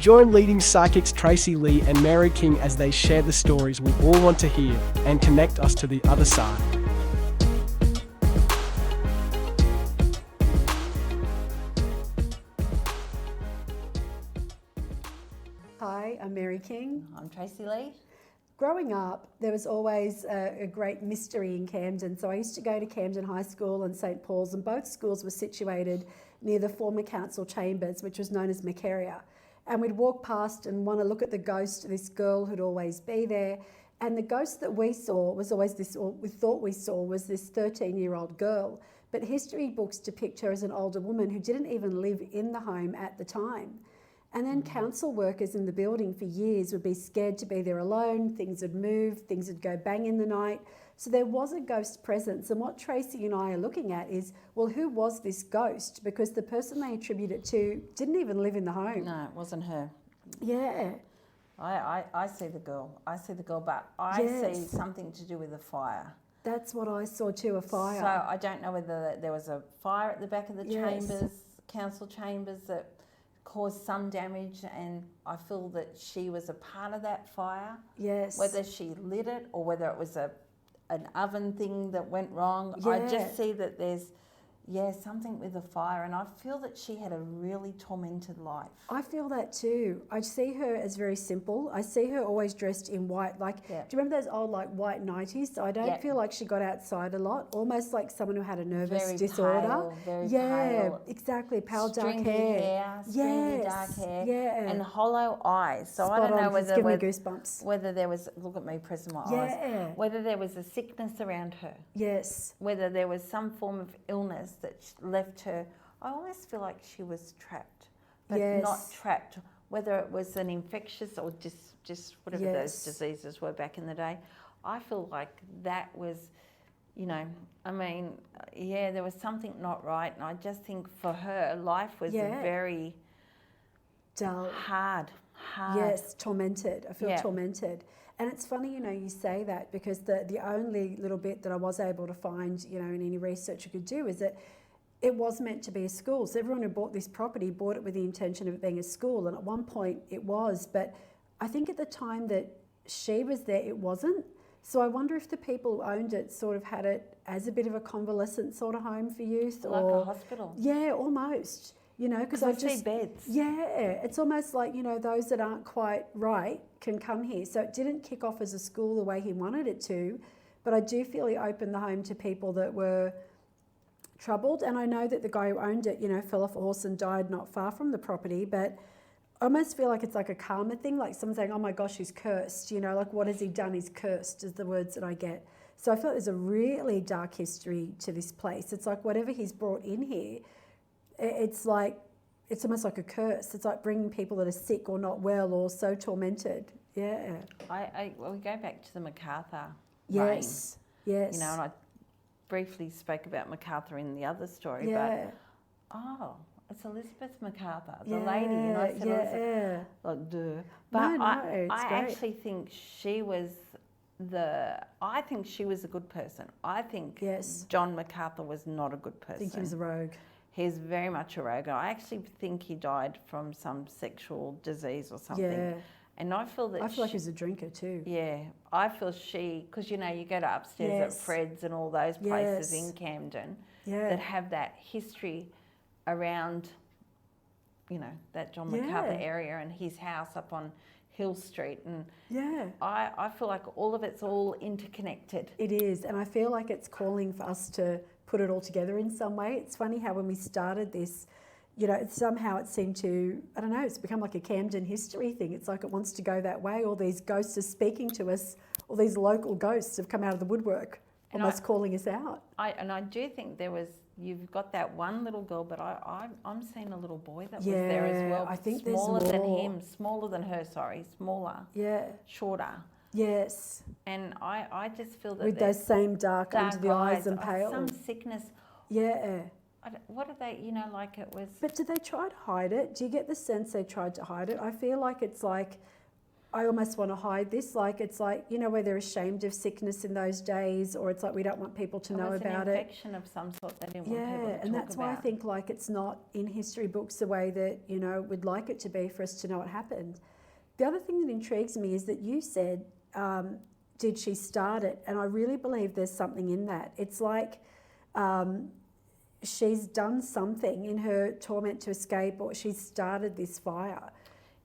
Join leading psychics Tracey Lee and Mary King as they share the stories we all want to hear and connect us to the other side. Hi, I'm Mary King. I'm Tracey Lee. Growing up, there was always a great mystery in Camden. So I used to go to Camden High School and St Paul's, and both schools were situated near the former council chambers, which was known as Macaria. And we'd walk past and want to look at the ghost of this girl who'd always be there. And the ghost that we saw was always this, or we thought we saw, was this 13-year-old girl. But history books depict her as an older woman who didn't even live in the home at the time. And then council workers in the building for years would be scared to be there alone, things would move, things would go bang in the night. So there was a ghost presence. And what Tracey and I are looking at is, well, who was this ghost? Because the person they attribute it to didn't even live in the home. No, it wasn't her. Yeah. I see the girl. I see the girl, but I see something to do with the fire. That's what I saw too, a fire. So I don't know whether there was a fire at the back of the chambers, council chambers, that caused some damage, and I feel that she was a part of that fire. Yes. Whether she lit it or whether it was an oven thing that went wrong. Yeah. I just see that there's something with the fire, and I feel that she had a really tormented life. I feel that too. I see her as very simple. I see her always dressed in white. Do you remember those old white nighties? So I don't feel like she got outside a lot, almost like someone who had a nervous disorder. Pale, very pale. Exactly. Pale dark Stringy hair. Stringy dark hair. Yeah. And hollow eyes. So Spot I don't know on. It's giving me goosebumps. whether there was, look at me pressing my eyes, whether there was a sickness around her. Yes. Whether there was some form of illness that left her. I always feel like she was trapped, but not trapped. Whether it was an infectious or just whatever those diseases were back in the day, I feel like that was, there was something not right, and I just think for her, life was very dull, hard. Yes, tormented. I feel tormented. And it's funny, you say that, because the only little bit that I was able to find, in any research you could do, is that it was meant to be a school. So everyone who bought this property bought it with the intention of it being a school. And at one point it was, but I think at the time that she was there, it wasn't. So I wonder if the people who owned it sort of had it as a bit of a convalescent sort of home for youth. Like a hospital. Yeah, almost. Because I see beds. Yeah, it's almost like, those that aren't quite right can come here. So it didn't kick off as a school the way he wanted it to, but I do feel he opened the home to people that were troubled. And I know that the guy who owned it, fell off a horse and died not far from the property, but I almost feel like it's like a karma thing, like someone saying, oh my gosh, he's cursed, like what has he done? He's cursed, is the words that I get. So I feel like there's a really dark history to this place. It's like whatever he's brought in here, it's almost like a curse. It's like bringing people that are sick or not well or so tormented. Yeah. We go back to the MacArthur reign. Yes. And I briefly spoke about MacArthur in the other story, but it's Elizabeth MacArthur, the lady, and I said Elizabeth, like, duh. But I actually think she was a good person. I think John MacArthur was not a good person. I think he was a rogue. He's very much a rogue. I actually think he died from some sexual disease or something. Yeah. And I feel that... I feel like he was a drinker too. Yeah. I feel because, you go to upstairs at Fred's and all those places in Camden that have that history around, that John MacArthur area and his house up on Hill Street. And I feel like all of it's all interconnected. It is. And I feel like it's calling for us to put it all together in some way. It's funny how when we started this, somehow it seemed to, I don't know, it's become like a Camden history thing. It's like it wants to go that way. All these ghosts are speaking to us. All these local ghosts have come out of the woodwork, almost calling us out. I do think you've got that one little girl, but I'm seeing a little boy that was there as well. I think smaller there's more. than him, smaller than her, smaller. Yeah. Shorter. Yes. And I just feel that with those same dark under the eyes and pale. Some sickness. Yeah. What are they, like it was... But did they try to hide it? Do you get the sense they tried to hide it? I feel like it's like I almost want to hide this. Like, it's like, you know, where they're ashamed of sickness in those days, or it's like we don't want people to know about it. An infection of some sort they didn't want people to talk about. And that's why I think, like, it's not in history books the way that, you know, we'd like it to be for us to know what happened. The other thing that intrigues me is that you said, did she start it? And I really believe there's something in that. It's like she's done something in her torment to escape, or she's started this fire.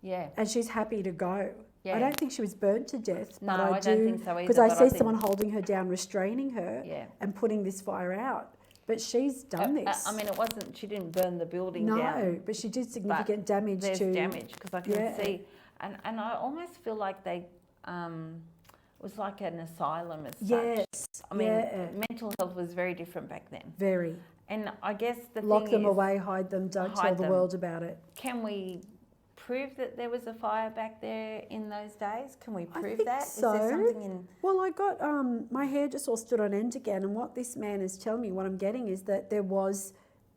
Yeah. And she's happy to go. Yeah. I don't think she was burnt to death. No, but I don't think so either. Because I see someone holding her down, restraining her, and putting this fire out. But she's done this. I mean, it wasn't, she didn't burn the building down. No, but she did significant damage there's damage, because I can see, and I almost feel like they, it was like an asylum as such. I mean, mental health was very different back then. Very. And I guess the Lock thing them is, away, hide them, don't tell the world about it. Can we prove that there was a fire back there in those days? Can we prove I think that? So. Is there something in... Well, I got, my hair just all stood on end again, and what this man is telling me, what I'm getting is that there was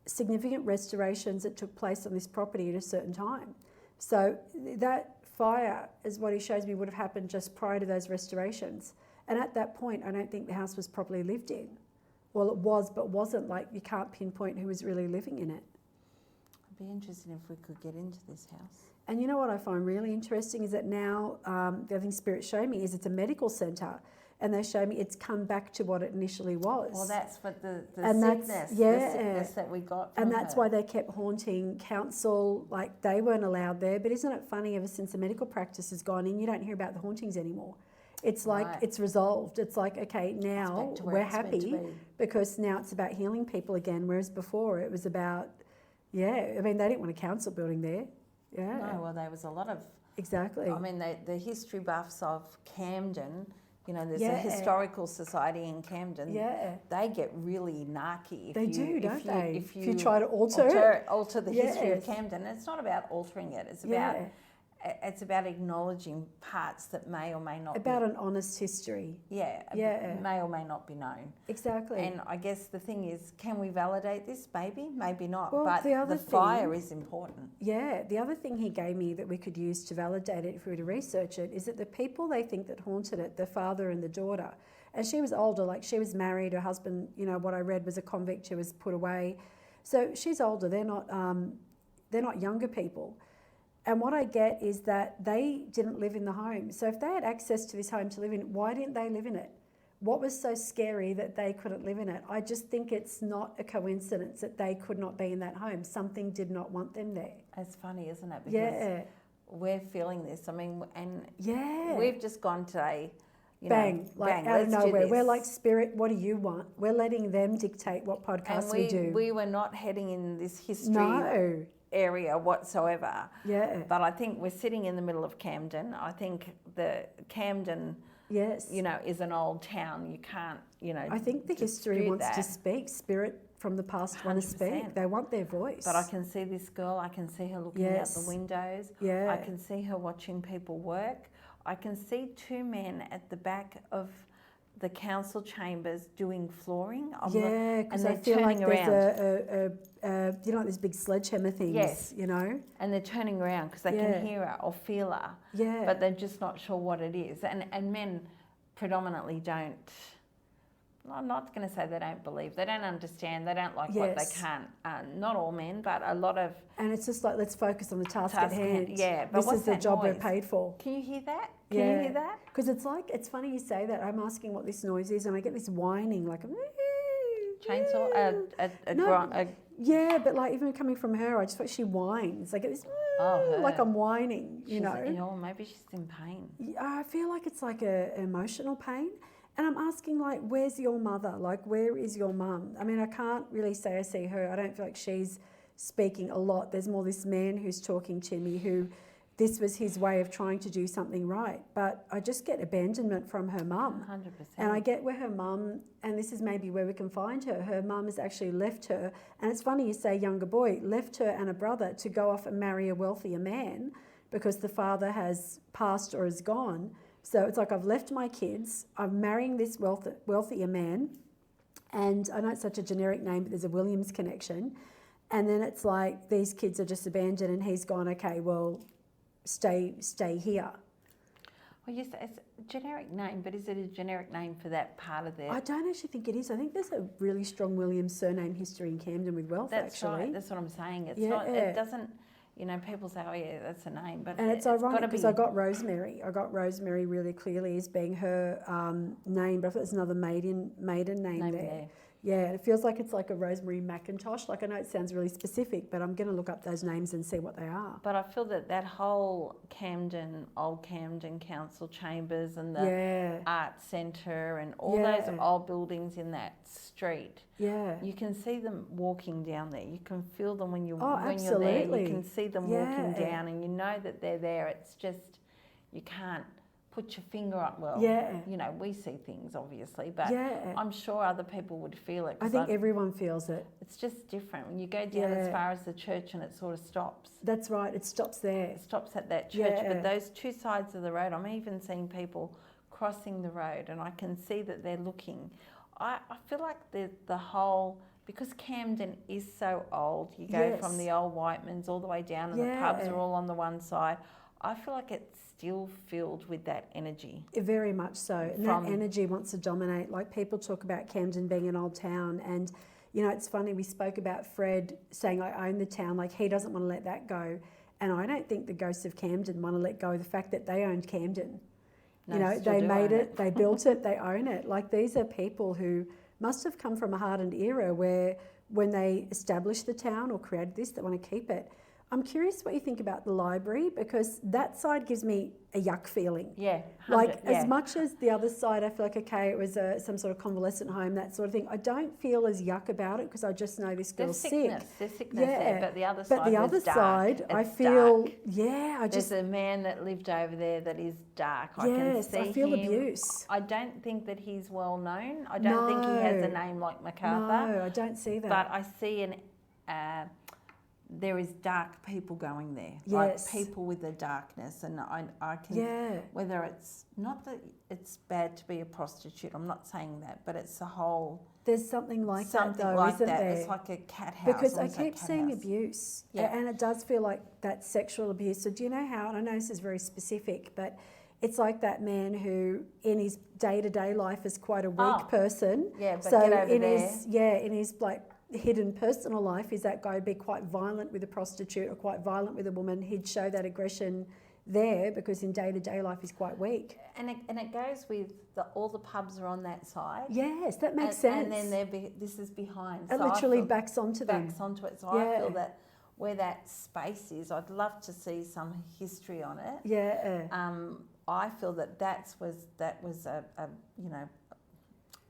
significant restorations that took place on this property at a certain time. So that fire, is what he shows me, would have happened just prior to those restorations. And at that point, I don't think the house was properly lived in. Well, it was, but wasn't. Like, you can't pinpoint who was really living in it. It'd be interesting if we could get into this house. And you know what I find really interesting is that now, the other thing Spirit showed me is it's a medical centre, and they show me it's come back to what it initially was. Well, that's what the sickness that we got from And that's why they kept haunting council, like they weren't allowed there. But isn't it funny, ever since the medical practice has gone in, you don't hear about the hauntings anymore. It's like it's resolved. It's like, okay, now we're happy because now it's about healing people again, whereas before it was about, I mean, they didn't want a council building there. No, well, there was a lot of... Exactly. I mean, the history buffs of Camden, you know, there's a historical society in Camden. Yeah. They get really narky. If you try to alter the history of Camden. It's not about altering it. It's about acknowledging parts that may or may not about an honest history. May or may not be known. Exactly. And I guess the thing is, can we validate this? Maybe not. Well, but the fire is important. Yeah. The other thing he gave me that we could use to validate it if we were to research it is that the people they think that haunted it, the father and the daughter, and she was older, like she was married, her husband, you know, what I read was a convict who was put away. So she's older, they're not younger people. And what I get is that they didn't live in the home. So if they had access to this home to live in, why didn't they live in it? What was so scary that they couldn't live in it? I just think it's not a coincidence that they could not be in that home. Something did not want them there. It's funny, isn't it? Because we're feeling this. I mean, and we've just gone today, bang, out of nowhere. We're like, Spirit, what do you want? We're letting them dictate what podcasts we do. We were not heading in this history area whatsoever. But I think we're sitting in the middle of Camden. I think the Camden, you know, is an old town. You can't, you know, I think the history wants to speak. Spirit from the past want to speak. They want their voice. But I can see this girl. I can see her looking out the windows. I can see her watching people work. I can see two men at the back of the council chambers doing flooring. Because I feel like there's you know, like these big sledgehammer things, you know? And they're turning around because they can hear her or feel her, but they're just not sure what it is. And men predominantly don't, I'm not going to say they don't believe, they don't understand, they don't like what they can't. Not all men, but a lot of... And it's just like, let's focus on the task at hand. But this is the job we're paid for. Can you hear that? Can you hear that? Because it's like, it's funny you say that. I'm asking what this noise is and I get this whining, like... Chainsaw? Yeah, but like even coming from her, I just feel like she whines. I get this... like I'm whining, you know? Maybe she's in pain. I feel like it's like an emotional pain. And I'm asking, like, where's your mother? Like, where is your mum? I mean, I can't really say I see her. I don't feel like she's speaking a lot. There's more this man who's talking to me who this was his way of trying to do something right. But I just get abandonment from her mum. 100%. And I get where her mum, and this is maybe where we can find her mum has actually left her. And it's funny you say younger boy, left her and a brother to go off and marry a wealthier man because the father has passed or is gone. So it's like I've left my kids, I'm marrying this wealthier man, and I know it's such a generic name, but there's a Williams connection. And then it's like these kids are just abandoned and he's gone, okay, well, stay here. Well, yes, it's a generic name, but is it a generic name for that part of their... I don't actually think it is. I think there's a really strong Williams surname history in Camden with wealth, That's actually. right, that's what I'm saying. It's not, it doesn't, you know, people say, oh yeah, that's a name, but and it's ironic because I got Rosemary. I got Rosemary really clearly as being her name, but I thought there's another maiden name there. Yeah, and it feels like it's like a Rosemary McIntosh. Like, I know it sounds really specific, but I'm going to look up those names and see what they are. But I feel that that whole Camden, old Camden Council Chambers and the Art Centre and all those old buildings in that street, you can see them walking down there. You can feel them when you're there. You can see them walking down, and you know that they're there. It's just, you can't put your finger up. Well, you know, we see things obviously, but I'm sure other people would feel it. I think everyone feels it. It's just different when you go down as far as the church and it sort of stops. That's right, it stops there. It stops at that church, but those two sides of the road, I'm even seeing people crossing the road, and I can see that they're looking. I feel like the whole, because Camden is so old, you go from the old Whitemans all the way down, and the pubs are all on the one side. I feel like it's still filled with that energy. Very much so. And that energy wants to dominate. Like, people talk about Camden being an old town, and, you know, it's funny, we spoke about Fred saying, I own the town. Like, he doesn't want to let that go. And I don't think the ghosts of Camden want to let go of the fact that they owned Camden. No, you know, they made it, they built it, they own it. Like, these are people who must have come from a hardened era where when they established the town or created this, they want to keep it. I'm curious what you think about the library, because that side gives me a yuck feeling. Yeah, like as much as the other side, I feel like, okay, it was some sort of convalescent home, that sort of thing. I don't feel as yuck about it because I just know this girl's sick. There's sickness there, but the other side, but the other side, I feel, there's a man that lived over there that is dark. Yes, I feel him. Abuse. I don't think that he's well known. I don't think he has a name like MacArthur. No, I don't see that. But I see there is dark people going there, like people with a darkness, and I can, whether it's not that it's bad to be a prostitute, I'm not saying that, but it's the whole... There's something like that though, isn't there? It's like a cat house. Because I keep seeing abuse, and it does feel like that sexual abuse. So do you know how, and I know this is very specific, but it's like that man who in his day-to-day life is quite a weak person. Yeah, but so get over in there. in his like hidden personal life, is that guy would be quite violent with a prostitute or quite violent with a woman. He'd show that aggression there because in day-to-day life he's quite weak. And it goes with all the pubs are on that side. Yes, that makes sense. And then this is behind. It literally backs onto them. Backs onto it. So I feel that where that space is, I'd love to see some history on it. Yeah. I feel that was a you know,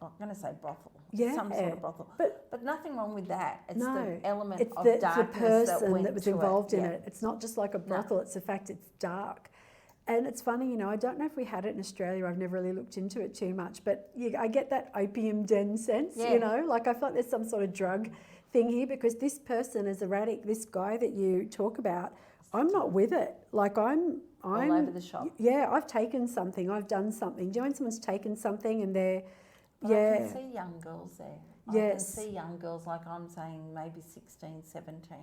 I'm going to say brothel. Yeah. Some sort of brothel. But nothing wrong with that. It's the element it's of the darkness person that was involved in it. it. It's not just like a brothel, it's the fact it's dark. And it's funny, you know, I don't know if we had it in Australia. I've never really looked into it too much. But I get that opium den sense, you know. Like, I feel like there's some sort of drug thing here, because this person is erratic. This guy that you talk about, I'm not with it. Like, I'm all over the shop. Yeah, I've taken something. I've done something. Do you know when someone's taken something and they're... But I can see young girls there. I can see young girls, like I'm saying, maybe 16, 17.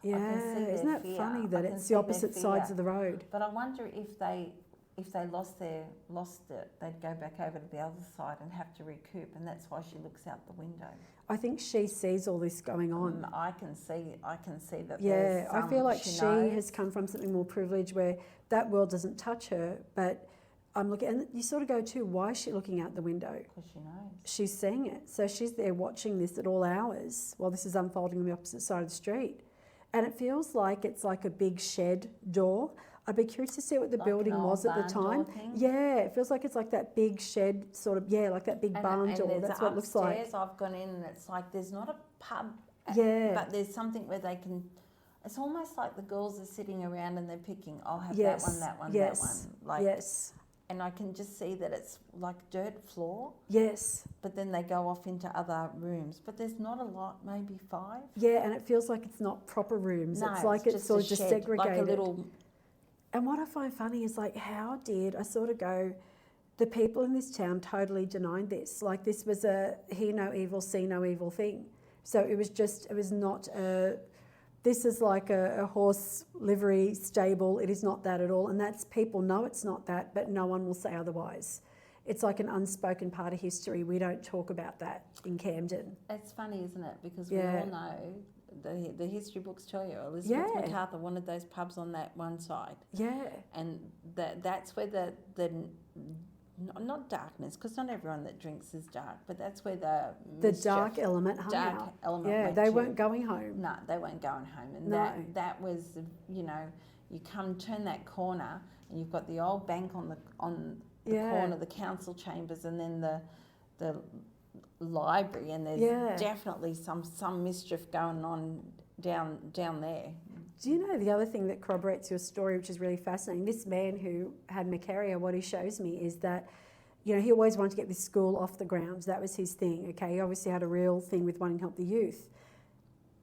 Yeah, I can see isn't that fear. funny that it's the opposite sides of the road? But I wonder if they lost it, they'd go back over to the other side and have to recoup, and that's why she looks out the window. I think she sees all this going on. I can see that. Yeah, I feel like she has come from something more privileged where that world doesn't touch her, but I'm looking, and you sort of go too, why is she looking out the window? Because she knows. She's seeing it. So she's there watching this at all hours while this is unfolding on the opposite side of the street. And it feels like it's like a big shed door. I'd be curious to see what the building was at the time. Yeah, it feels like it's like that big shed sort of, like that big barn door. That's what it looks like. Upstairs, I've gone in and it's like there's not a pub, but there's something where they can... It's almost like the girls are sitting around and they're picking, I'll have that one, that one, that one. Like, and I can just see that it's like dirt floor. Yes. But then they go off into other rooms. But there's not a lot, maybe 5. Yeah, and it feels like it's not proper rooms. No, it's like it's sort of just segregated. Like a little... And what I find funny is, like, how did I sort of go, the people in this town totally denied this. Like, this was a hear no evil, see no evil thing. So it was not a This is like a horse livery stable. It is not that at all. And that's, people know it's not that, but no one will say otherwise. It's like an unspoken part of history. We don't talk about that in Camden. It's funny, isn't it? Because we all know, the history books tell you, Elizabeth MacArthur wanted those pubs on that one side. Yeah. And that's where the not darkness, because not everyone that drinks is dark, but that's where the dark element hung out. Yeah, they weren't going home. No, they weren't going home. And that was, you know, you turn that corner and you've got the old bank on the corner, the council chambers, and then the library, and there's definitely some mischief going on down there. Do you know the other thing that corroborates your story, which is really fascinating? This man who had Macaria, what he shows me is that, you know, he always wanted to get this school off the ground. That was his thing, okay? He obviously had a real thing with wanting to help the youth.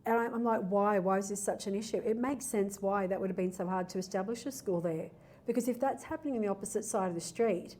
And I'm like, why? Why is this such an issue? It makes sense why that would have been so hard to establish a school there. Because if that's happening on the opposite side of the street,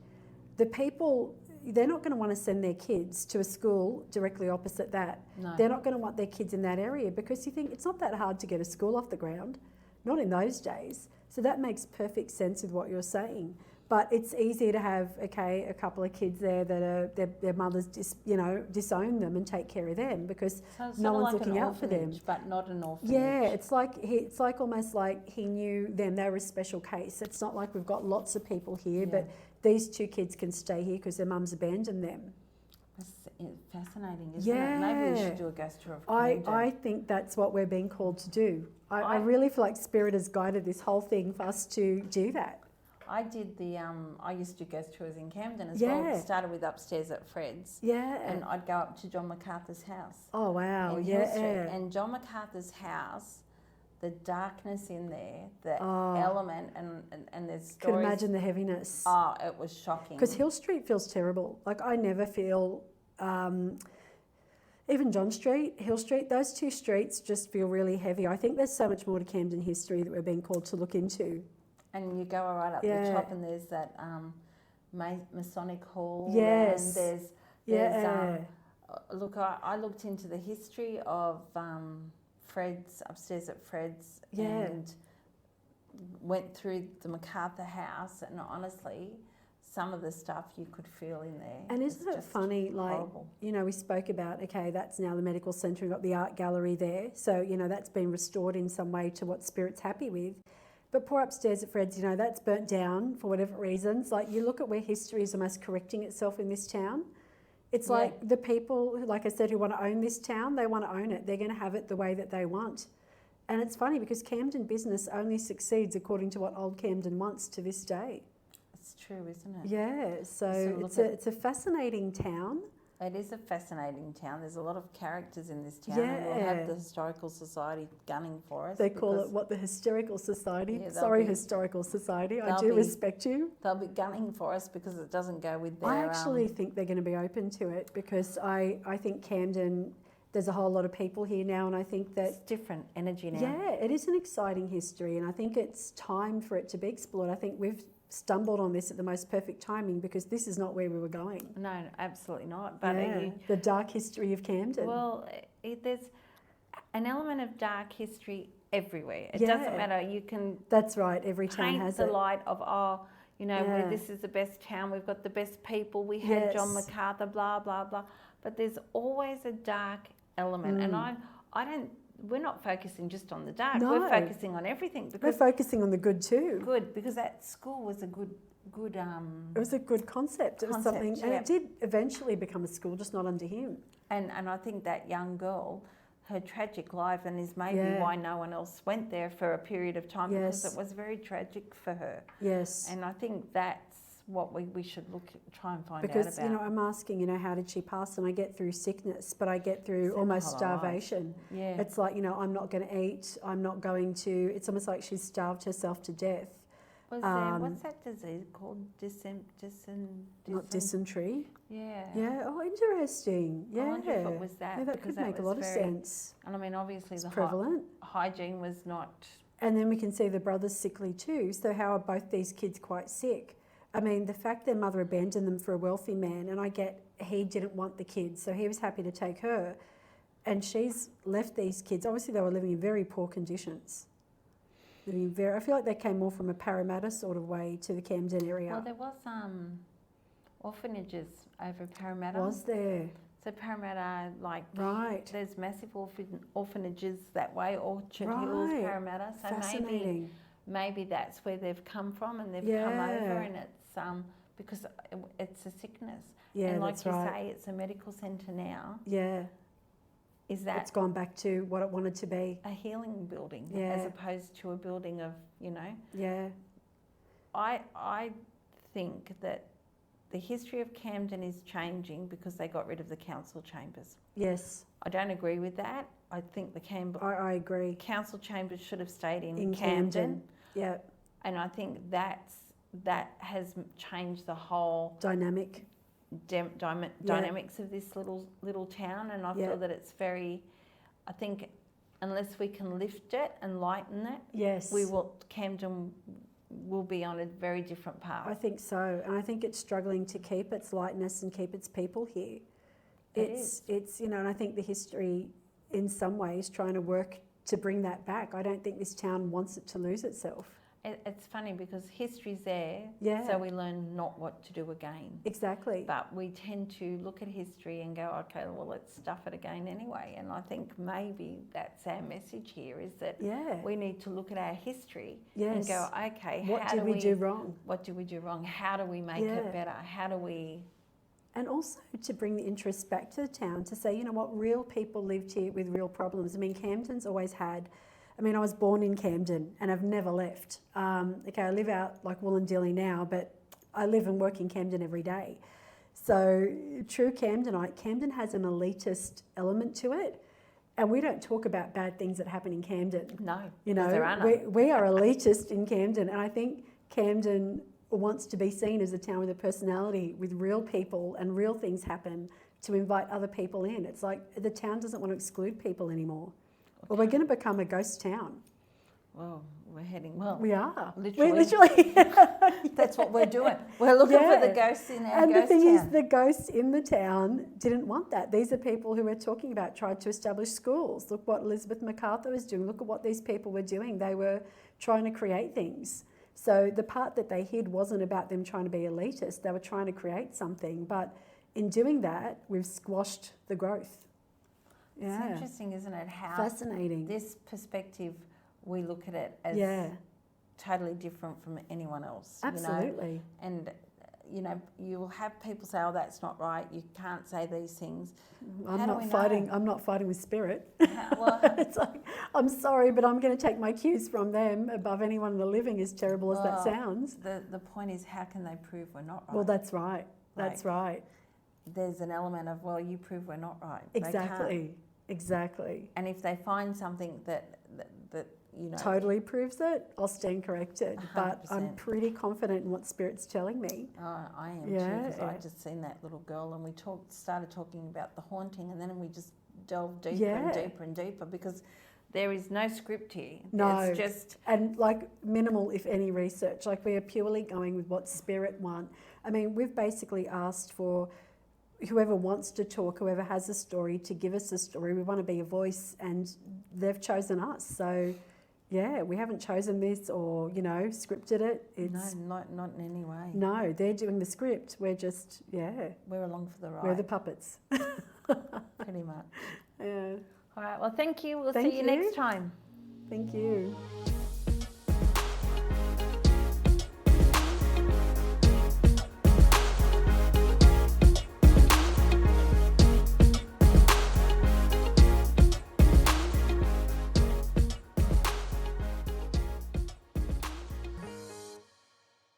the people, they're not going to want to send their kids to a school directly opposite that. No. They're not going to want their kids in that area, because you think it's not that hard to get a school off the ground, not in those days. So that makes perfect sense with what you're saying. But it's easy to have, okay, a couple of kids there that are, their mothers disown them and take care of them, because no one's looking out for them. But not an orphanage. Yeah, it's like almost like he knew them. They were a special case. It's not like we've got lots of people here, but these two kids can stay here because their mums abandoned them. That's fascinating, isn't it? Maybe we should do a ghost tour of Camden. I think that's what we're being called to do. I really feel like Spirit has guided this whole thing for us to do that. I did I used to do ghost tours in Camden as well. It started with upstairs at Fred's. Yeah. And I'd go up to John MacArthur's house. Oh, wow. And John MacArthur's house, the darkness in there, the element, and there's stories. Could imagine the heaviness. Oh, it was shocking. Because Hill Street feels terrible. Like, I never feel, even John Street, Hill Street, those two streets just feel really heavy. I think there's so much more to Camden history that we're being called to look into. And you go right up the top, and there's that Masonic Hall. Yes. And there's look, I looked into the history of Fred's, upstairs at Fred's, and went through the MacArthur house, and honestly, some of the stuff you could feel in there. And isn't it funny, like, horrible. You know, we spoke about, okay, that's now the medical centre, we've got the art gallery there, so, you know, that's been restored in some way to what Spirit's happy with. But poor upstairs at Fred's, you know, that's burnt down for whatever reasons. Like, you look at where history is almost correcting itself in this town. It's like the people, like I said, who want to own this town, they want to own it. They're going to have it the way that they want. And it's funny because Camden business only succeeds according to what old Camden wants to this day. It's true, isn't it? Yeah, so it's a fascinating town. It is a fascinating town. There's a lot of characters in this town. And we'll have the Historical Society gunning for us. They call it, what, the Hysterical Society? Sorry, Historical Society. I do respect you. They'll be gunning for us because it doesn't go with their... I actually think they're going to be open to it, because I think Camden, there's a whole lot of people here now, and I think that... It's different energy now. Yeah, it is an exciting history, and I think it's time for it to be explored. I think we've stumbled on this at the most perfect timing, because this is not where we were going. No, absolutely not. But the dark history of Camden. Well, there's an element of dark history everywhere. It doesn't matter. You can... That's right. Every town has the light of, this is the best town. We've got the best people. We had John MacArthur, blah, blah, blah. But there's always a dark element. And I don't... We're not focusing just on the dark. No. We're focusing on everything. We're focusing on the good too. Good, because that school was a good. It was a good concept. It was something, and it did eventually become a school, just not under him. And I think that young girl, her tragic life, and is maybe why no one else went there for a period of time, because it was very tragic for her. Yes. And I think that's what we should try and find out because, about. Because, I'm asking, how did she pass? And I get through sickness, but I get through almost starvation. Yeah. It's like, I'm not going to eat, I'm not going to, it's almost like she's starved herself to death. What's that disease called? Not dysentery? Yeah. Yeah, oh, interesting. Yeah. I wonder if it was that. Yeah, that could make a lot of sense. And I mean, obviously it's prevalent. Hygiene was not... And then we can see the brother's sickly too, so how are both these kids quite sick? I mean, the fact their mother abandoned them for a wealthy man, and I get he didn't want the kids, so he was happy to take her. And she's left these kids. Obviously, they were living in very poor conditions. I feel like they came more from a Parramatta sort of way to the Camden area. Well, there was orphanages over Parramatta. Was there? So Parramatta, like, right. There's massive orphanages that way, Orchard Hills, Parramatta. So maybe that's where they've come from, and they've come over, and it's because it's a sickness. Yeah, and like that's you right. say, it's a medical centre now. Yeah. Is that it's gone back to what it wanted to be? A healing building, as opposed to a building of, Yeah. I think that the history of Camden is changing because they got rid of the council chambers. Yes. I don't agree with that. I think the I agree. council chambers should have stayed in Camden. Yeah. And I think that has changed the whole dynamics of this little town, and I feel that it's I think unless we can lift it and lighten it, yes, Camden will be on a very different path. I think so, and I think it's struggling to keep its lightness and keep its people here. It's and I think the history in some ways trying to work to bring that back. I don't think this town wants it to lose itself. It's funny because history's there, so we learn not what to do again. Exactly. But we tend to look at history and go, okay, well, let's stuff it again anyway. And I think maybe that's our message here, is that we need to look at our history and go, okay, what did we do wrong? What did we do wrong? How do we make it better? How do we... And also to bring the interest back to the town, to say, you know what, real people lived here with real problems. I mean, Camden's always had... I was born in Camden and I've never left. I live out like Wollondilly now, but I live and work in Camden every day. So true Camdenite, Camden has an elitist element to it, and we don't talk about bad things that happen in Camden. No, there are none. We are elitist in Camden, and I think Camden wants to be seen as a town with a personality, with real people and real things happen to invite other people in. It's like the town doesn't want to exclude people anymore. Well, we're going to become a ghost town. Well, we're heading We are. Literally. That's what we're doing. We're looking for the ghosts in our ghost town. And the thing is, the ghosts in the town didn't want that. These are people who we're talking about tried to establish schools. Look what Elizabeth MacArthur was doing. Look at what these people were doing. They were trying to create things. So the part that they hid wasn't about them trying to be elitist. They were trying to create something. But in doing that, we've squashed the growth. It's interesting, isn't it? How fascinating. This perspective, we look at it as totally different from anyone else. Absolutely. And you'll have people say, "Oh, that's not right. You can't say these things." I'm not fighting with spirit. It's like, I'm sorry, but I'm going to take my cues from them above anyone in the living, as terrible as that sounds. The point is, how can they prove we're not right? Well, that's right. That's right. There's an element of, well, you prove we're not right. Exactly. And if they find something that totally proves it, I'll stand corrected. 100%. But I'm pretty confident in what Spirit's telling me. I am too, because I just seen that little girl, and we started talking about the haunting, and then we just delved deeper and deeper and deeper, because there is no script here. No. It's just... And like minimal, if any, research. Like we are purely going with what Spirit want. I mean, we've basically asked for whoever wants to talk, whoever has a story, to give us a story. We want to be a voice, and they've chosen us. So, we haven't chosen this or, scripted it. No, not in any way. No, they're doing the script. We're just, we're along for the ride. We're the puppets. Pretty much. Yeah. All right, well, thank you. We'll see you next time. Thank you.